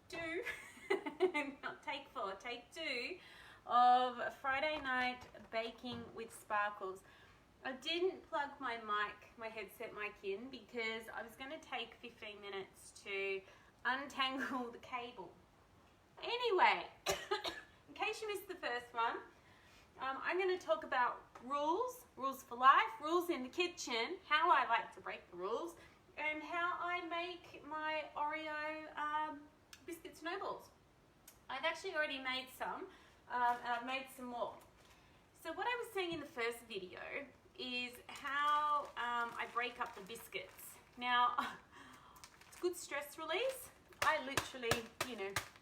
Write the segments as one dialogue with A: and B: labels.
A: two, not take four, take two of Friday night baking with sparkles. I didn't plug my headset mic in because I was going to take 15 minutes to untangle the cable. Anyway, in case you missed the first one, I'm going to talk about rules for life, rules in the kitchen, how I like to break the rules, and how I make my Oreo biscuit snowballs. I've actually already made some, and I've made some more. So what I was saying in the first video is how I break up the biscuits. Now, it's good stress release. I literally,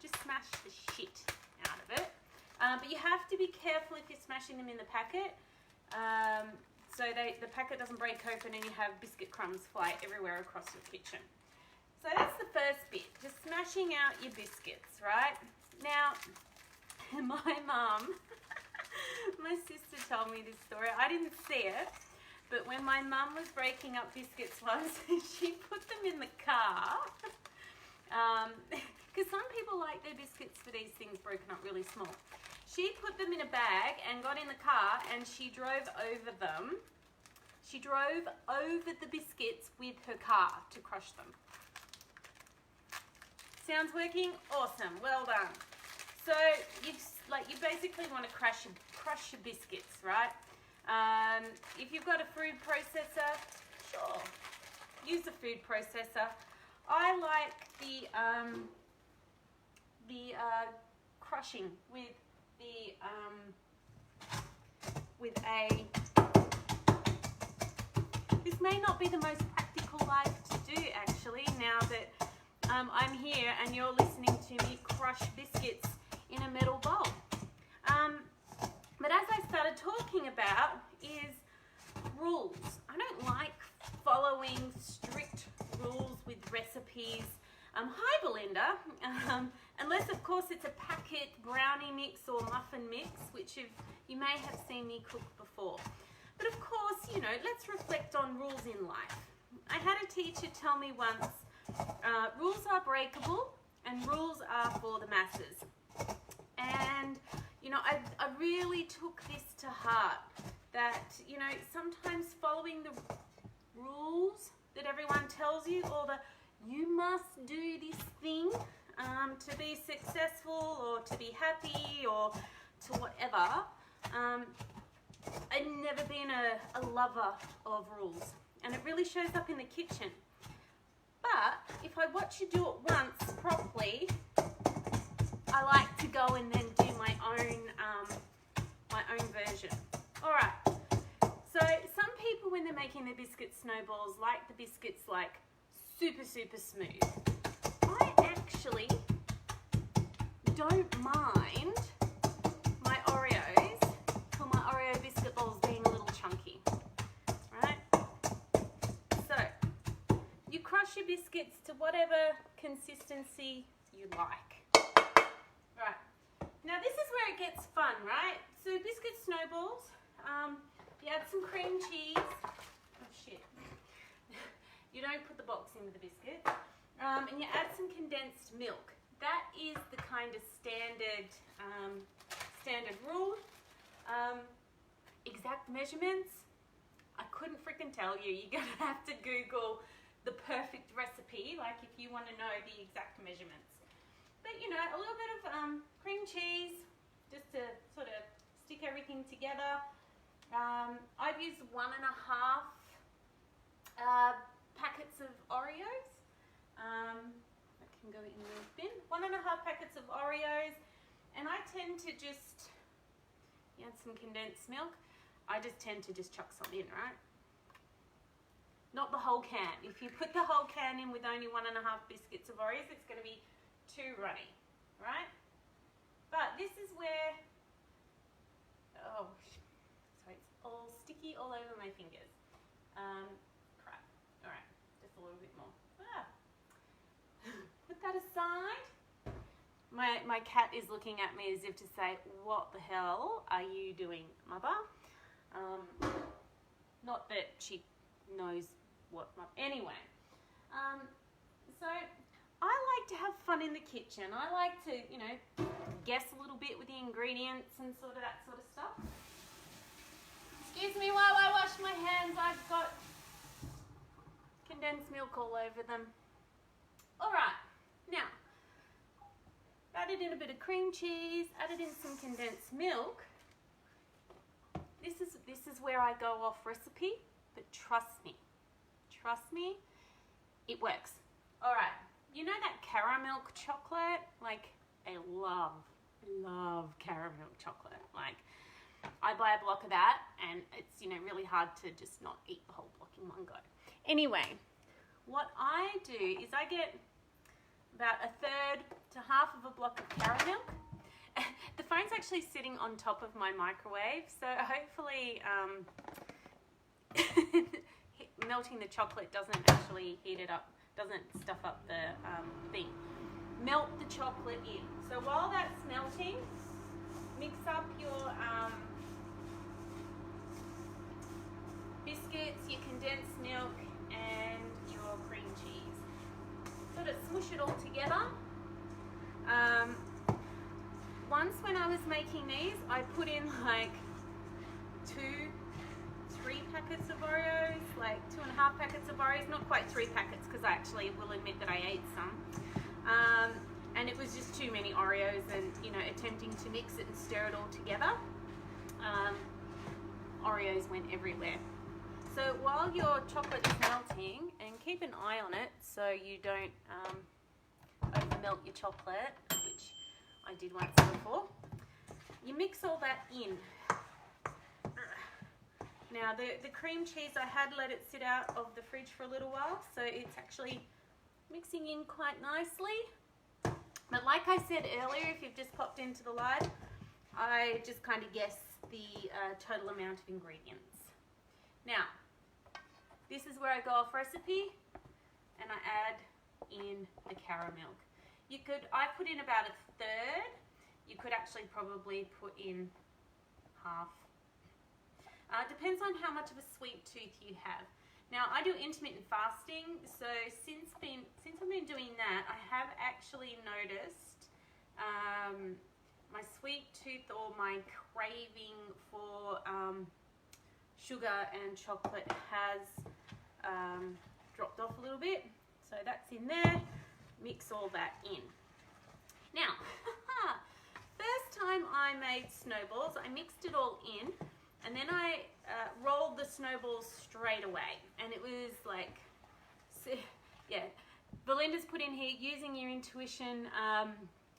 A: just smash the shit out of it. But you have to be careful if you're smashing them in the packet, so the packet doesn't break open and you have biscuit crumbs fly everywhere across your kitchen. So that's the first bit, just smashing out your biscuits, right? Now, my mum, my sister told me this story. I didn't see it, but when my mum was breaking up biscuits once, she put them in the car. Because some people like their biscuits for these things broken up really small. She put them in a bag and got in the car and she drove over them. She drove over the biscuits with her car to crush them. Sounds working? Awesome, well done. So you basically want to crush your biscuits, right? If you've got a food processor, sure, use a food processor. I like the crushing with a. This may not be the most practical life to do actually. Now that I'm here and you're listening to me crush biscuits in a metal bowl. But as I started talking about is rules. I don't like following strict rules with recipes. Hi Belinda, unless of course it's a packet brownie mix or muffin mix, which you may have seen me cook before. But of course, let's reflect on rules in life. I had a teacher tell me once, rules are breakable and rules are for the masses. And, I really took this to heart, that, sometimes following the rules that everyone tells you, or you must do this thing to be successful or to be happy or to whatever. I've never been a lover of rules, and it really shows up in the kitchen. But if I watch you do it once properly, I like to go and then do my own version. All right. So some people, when they're making their biscuit snowballs, like the biscuits super, super smooth. I actually don't mind my Oreos for my Oreo biscuit balls being a little chunky, right? So you crush your biscuits to whatever consistency you like. Right, now this is where it gets fun, right? So biscuit snowballs, you add some cream cheese. Oh shit. You don't put the box in with the biscuit. And you add some condensed milk. That is the kind of standard rule. Exact measurements, I couldn't freaking tell you. You're gonna have to Google the perfect recipe, like if you want to know the exact measurements. But a little bit of cream cheese, just to sort of stick everything together. I've used 1.5 packets of Oreos. That can go in the bin. 1.5 packets of Oreos, and I tend to just add some condensed milk. I just tend to just chuck some in, right? Not the whole can. If you put the whole can in with only 1.5 biscuits of Oreos, it's going to be too runny, right? But this is where, so it's all sticky all over my fingers. Crap. All right, just a little bit more. Put that aside. My cat is looking at me as if to say, what the hell are you doing, mother? Not that she knows what, anyway. So I like to have fun fun in the kitchen. I like to, you know, guess a little bit with the ingredients and sort of that sort of stuff. Excuse me while I wash my hands. I've got condensed milk all over them. All right, now, added in a bit of cream cheese, added in some condensed milk. This is where I go off recipe, but trust me, it works. All right, you know that caramel chocolate? Like, I love caramel chocolate. Like, I buy a block of that, and it's, you know, really hard to just not eat the whole block in one go. Anyway, what I do is I get about a third to half of a block of caramel. The phone's actually sitting on top of my microwave, so hopefully melting the chocolate doesn't actually heat it up, doesn't stuff up the thing. Melt the chocolate in. So while that's melting, mix up your biscuits, your condensed milk, and your cream cheese. Sort of smush it all together. Once when I was making these, I put in like 2-3 packets of Oreos, like 2.5 packets of Oreos, not quite 3 packets because I actually will admit that I ate some. And it was just too many Oreos, and, you know, attempting to mix it and stir it all together, Oreos went everywhere. So while your chocolate is melting, and keep an eye on it so you don't over melt your chocolate, which I did once before, you mix all that in. Now the cream cheese, I had let it sit out of the fridge for a little while, so it's actually mixing in quite nicely. But like I said earlier, if you've just popped into the live, I just kind of guess the total amount of ingredients. Now, this is where I go off recipe, and I add in the caramel. I put in about a third. You could actually probably put in half. Depends on how much of a sweet tooth you have. Now, I do intermittent fasting, so since I've been doing that, I have actually noticed my sweet tooth, or my craving for sugar and chocolate, has dropped off a little bit. So that's in there. Mix all that in. Now, first time I made snowballs, I mixed it all in, and then I rolled the snowballs straight away. And it was like, yeah, Belinda's put in here, using your intuition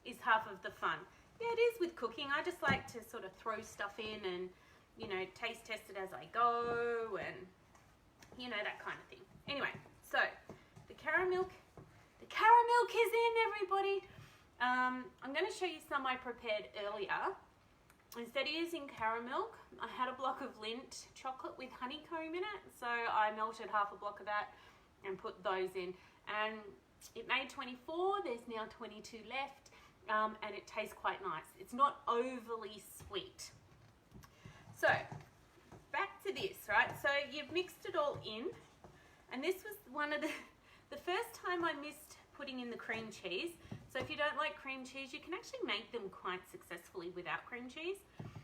A: is half of the fun. Yeah, it is with cooking. I just like to sort of throw stuff in and, you know, taste test it as I go, and, you know, that kind of thing. Anyway, so the caramel is in, everybody. I'm going to show you some I prepared earlier. Instead of using caramel, I had a block of Lindt chocolate with honeycomb in it, so I melted half a block of that and put those in, and it made 24. There's now 22 left, and it tastes quite nice. It's not overly sweet. So back to this, right? So you've mixed it all in, and this was one of the first time I missed putting in the cream cheese. So if you don't like cream cheese, you can actually make them quite successfully without cream cheese.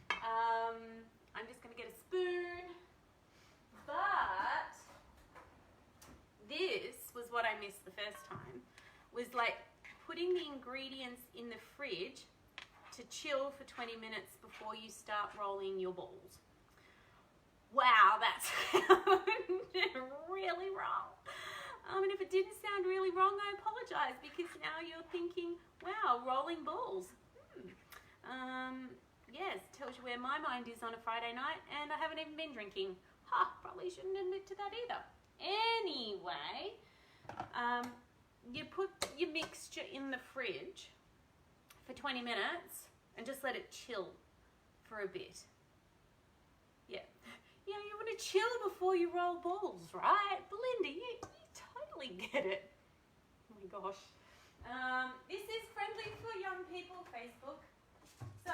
A: I'm just going to get a spoon. But this was what I missed the first time, was like putting the ingredients in the fridge to chill for 20 minutes before you start rolling your balls. Wow, that sounded really wrong. And if it didn't sound really wrong, I apologize, because now you're thinking, wow, rolling balls. Yes, tells you where my mind is on a Friday night, and I haven't even been drinking. Probably shouldn't admit to that either. Anyway, you put your mixture in the fridge for 20 minutes and just let it chill for a bit. Yeah. You know, you want to chill before you roll balls, right? Belinda, you totally get it. Oh my gosh. This is friendly for young people, Facebook. So,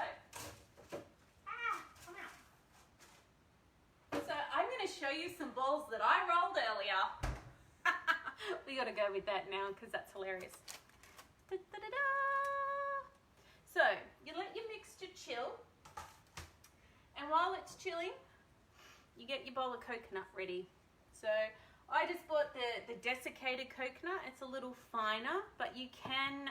A: come out. So I'm going to show you some balls that I rolled earlier. We got to go with that now because that's hilarious. Da-da-da-da. So you let your mixture chill, and while it's chilling, you get your bowl of coconut ready. So I just bought the desiccated coconut. It's a little finer, but you can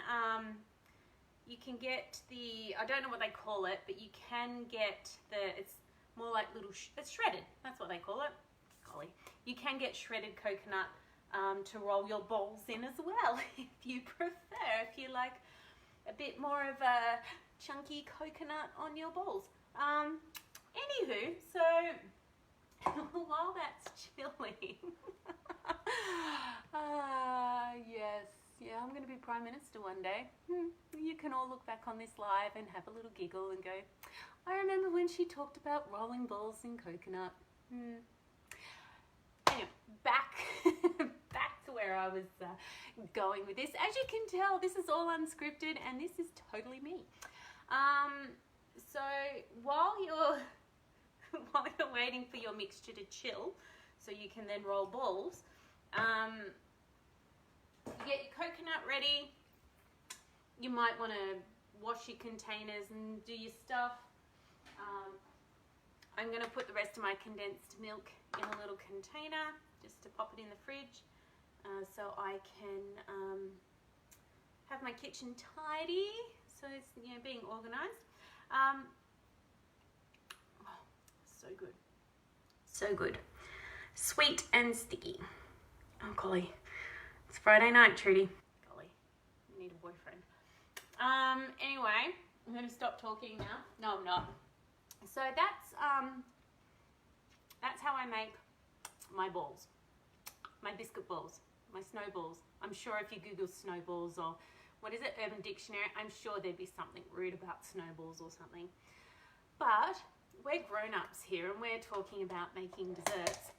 A: get the, I don't know what they call it, but you can get it's more like little, it's shredded. That's what they call it. Golly. You can get shredded coconut to roll your bowls in as well, if you prefer, if you like a bit more of a chunky coconut on your bowls. Anywho, so while that's chilling, yes, yeah, I'm going to be Prime Minister one day. You can all look back on this live and have a little giggle and go, I remember when she talked about rolling balls in coconut. Anyway, back to where I was going with this. As you can tell, this is all unscripted and this is totally me. So while you're waiting for your mixture to chill, so you can then roll balls, you get your coconut ready. You might want to wash your containers and do your stuff. I'm going to put the rest of my condensed milk in a little container just to pop it in the fridge so I can have my kitchen tidy, so it's, you know, being organized. Oh, so good. So good. Sweet and sticky. Oh, golly. It's Friday night, Trudy. Golly, you need a boyfriend. Anyway, I'm going to stop talking now. No, I'm not. So that's how I make my balls, my biscuit balls, my snowballs. I'm sure if you Google snowballs or what is it, Urban Dictionary, I'm sure there'd be something rude about snowballs or something. But we're grown-ups here and we're talking about making desserts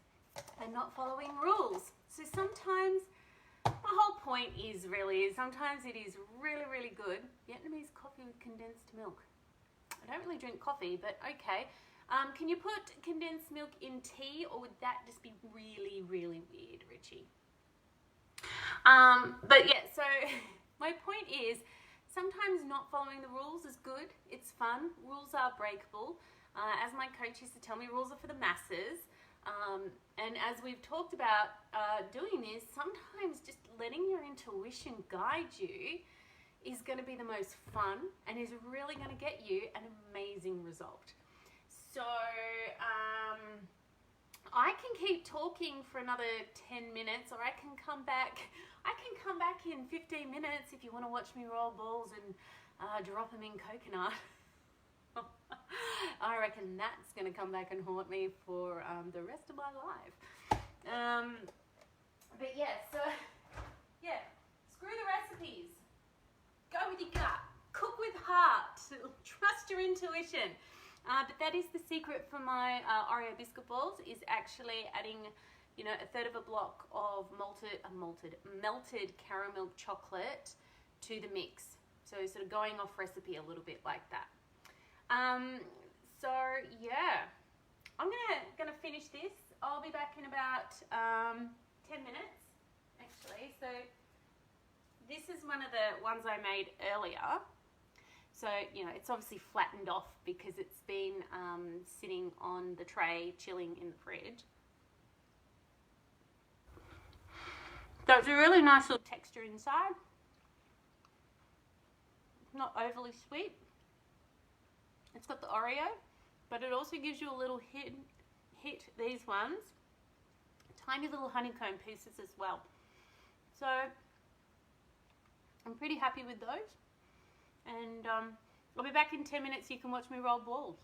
A: and not following rules. So sometimes my whole point is sometimes it is really good Vietnamese coffee with condensed milk. I don't really drink coffee, but okay. Can you put condensed milk in tea, or would that just be really weird, Richie? But yeah, so my point is sometimes not following the rules is good. It's fun. Rules are breakable. As my coach used to tell me, rules are for the masses. And as we've talked about doing this, sometimes just letting your intuition guide you is going to be the most fun and is really going to get you an amazing result. So I can keep talking for another 10 minutes, or I can come back in 15 minutes if you want to watch me roll balls and drop them in coconut. I reckon that's going to come back and haunt me for the rest of my life. But yeah, so yeah, screw the recipes. Go with your gut. Cook with heart. Trust your intuition. But that is the secret for my Oreo biscuit balls, is actually adding, you know, a third of a block of melted caramel chocolate to the mix. So sort of going off recipe a little bit like that. So yeah, I'm gonna finish this. I'll be back in about 10 minutes actually. So this is one of the ones I made earlier. So, you know, it's obviously flattened off because it's been sitting on the tray chilling in the fridge. So it's a really nice little texture inside. Not overly sweet. It's got the Oreo, but it also gives you a little hit these ones, tiny little honeycomb pieces as well. So I'm pretty happy with those, and I'll be back in 10 minutes so you can watch me roll balls.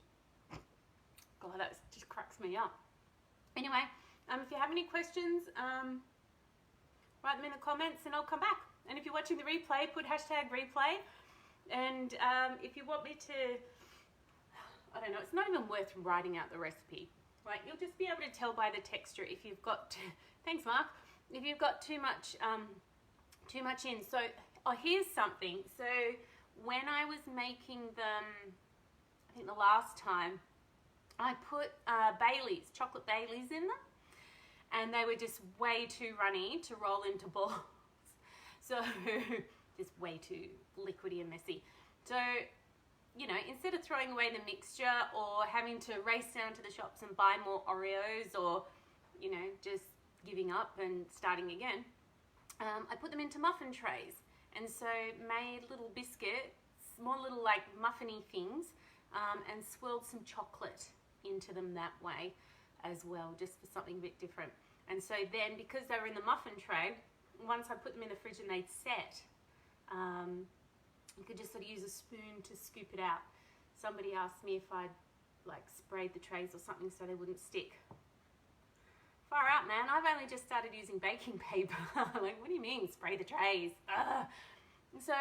A: God, that just cracks me up. Anyway, if you have any questions, write them in the comments and I'll come back. And if you're watching the replay, put #replay. And if you want me to, I don't know, it's not even worth writing out the recipe, right? You'll just be able to tell by the texture if you've got, thanks Mark, if you've got too much in. So, here's something. So when I was making them, I think the last time, I put Baileys, chocolate Baileys in them, and they were just way too runny to roll into balls. So just way too liquidy and messy. So, you know, instead of throwing away the mixture or having to race down to the shops and buy more Oreos or, you know, just giving up and starting again, I put them into muffin trays. And so made little biscuits, more little like muffiny things, and swirled some chocolate into them that way as well, just for something a bit different. And so then, because they were in the muffin tray, once I put them in the fridge and they'd set, you could just sort of use a spoon to scoop it out. Somebody asked me if I'd like sprayed the trays or something so they wouldn't stick. Far out, man. I've only just started using baking paper. Like, what do you mean, spray the trays? Ugh. So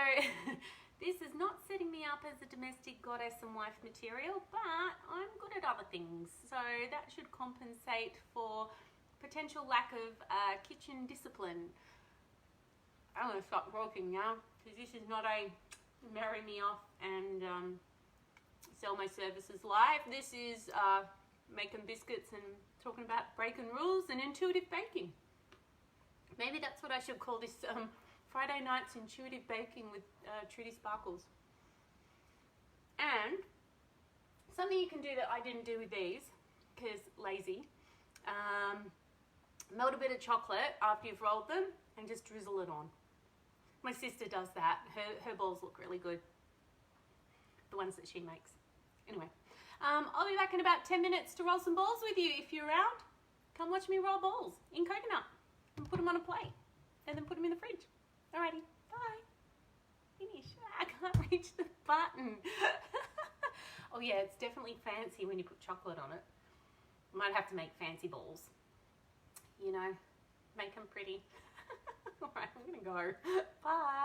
A: this is not setting me up as a domestic goddess and wife material, but I'm good at other things. So that should compensate for potential lack of kitchen discipline. I'm going to stop talking now, because this is not a marry me off and sell my services live. This is making biscuits and talking about breaking rules and intuitive baking. Maybe that's what I should call this, Friday night's intuitive baking with Trudy Sparkles. And something you can do that I didn't do with these, because lazy, melt a bit of chocolate after you've rolled them and just drizzle it on. My sister does that. Her balls look really good, the ones that she makes. Anyway, I'll be back in about 10 minutes to roll some balls with you. If you're around, come watch me roll balls in coconut and put them on a plate and then put them in the fridge. Alrighty, bye. Finish. I can't reach the button. Oh yeah, it's definitely fancy when you put chocolate on it. Might have to make fancy balls. You know, make them pretty. Alright, I'm gonna go. Bye.